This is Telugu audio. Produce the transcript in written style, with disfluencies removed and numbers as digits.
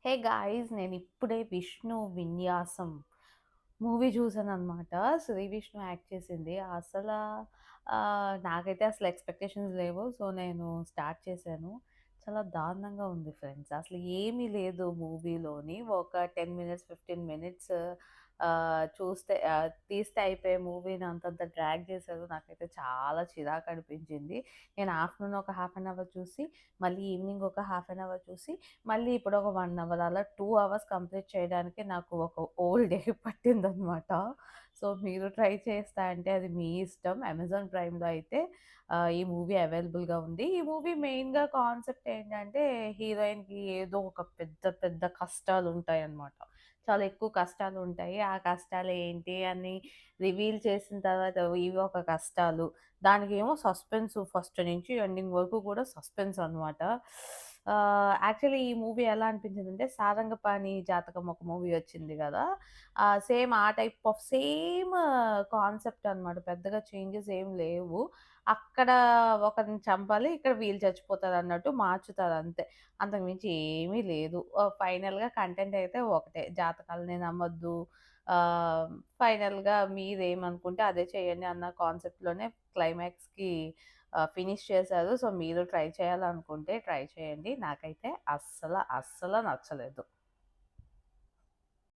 Hey guys! నేనిప్పుడే 'విష్ణు విన్యాసం' మూవీ చూసాననమాట. 'శ్రీ విష్ణు' యాక్ట్ చేసింది. నాకైతే అసలు ఎక్స్‌పెక్టేషన్స్ లేవు. సో, నేను స్టార్ట్ చేశాను. చాలా దారుణంగా ఉంది ఫ్రెండ్స్. అసలు ఏమీ లేదు మూవీలోని. ఒక 10 మినిట్స్, 15 మినిట్స్ తీస్తే అయిపోయే మూవీని అంతంత డ్రాగ్ చేశారు. నాకైతే చాలా చిరాకనిపించింది. నేను ఆఫ్టర్‌నూన్ ఒక హాఫ్ అన్ అవర్ చూసి, మళ్ళీ ఈవినింగ్ ఒక హాఫ్ అన్ అవర్ చూసి, మళ్ళీ ఇప్పుడు ఒక 1 అవర్ అలా 2 అవర్స్ కంప్లీట్ చేయడానికి నాకు ఒక హోల్ డే పట్టిందనమాట. సో, మీరు ట్రై చేస్తా అంటే అది మీ ఇష్టం. అమెజాన్ ప్రైమ్‌లో అయితే ఈ మూవీ అవైలబుల్‌గా ఉంది. ఈ మూవీ మెయిన్‌గా కాన్సెప్ట్ ఏంటంటే హీరోయిన్‌కి ఏదో ఒక పెద్ద పెద్ద కష్టాలుంటాయన్నమాట. చాలా ఎక్కువ కష్టాలుంటాయి. ఆ కష్టాలు ఏంటి అని రివీల్ చేసిన తర్వాత ఇవి ఒక కష్టాలు. దానికేమో సస్పెన్స్ ఫస్ట్ నుంచి ఎండింగ్ వరకు కూడా సస్పెన్స్ అనమాట. యాక్చువల్లీ ఈ మూవీ ఎలా అనిపించిందంటే 'సారంగపాణి జాతకం' ఒక మూవీ వచ్చింది గదా! సేమ్ ఆ టైప్ ఆఫ్ సేమ్ కాన్సెప్ట్ అనమాట. పెద్దగా చేంజెస్ ఏం లేవు. అక్కడ ఒకరిని చంపాలి, ఇక్కడ వీళ్ళు చచ్చిపోతారన్నట్టు మార్చుతారంతే. అంతకు మించి ఏమీ లేదు. ఫైనల్‌గా కంటెంట్ అయితే ఒకటే. జాతకాలని నమ్మొద్దు. ఆహ్, ఫైనల్‌గా మీరేమనుకుంటే అదే చేయండి అన్న కాన్సెప్ట్‌లోనే క్లైమాక్స్‌కి ఫినిష్ చేశారు. సో, మీరు ట్రై చేయాలనుకుంటే ట్రై చేయండి. నాకైతే అస్సల నచ్చలేదు.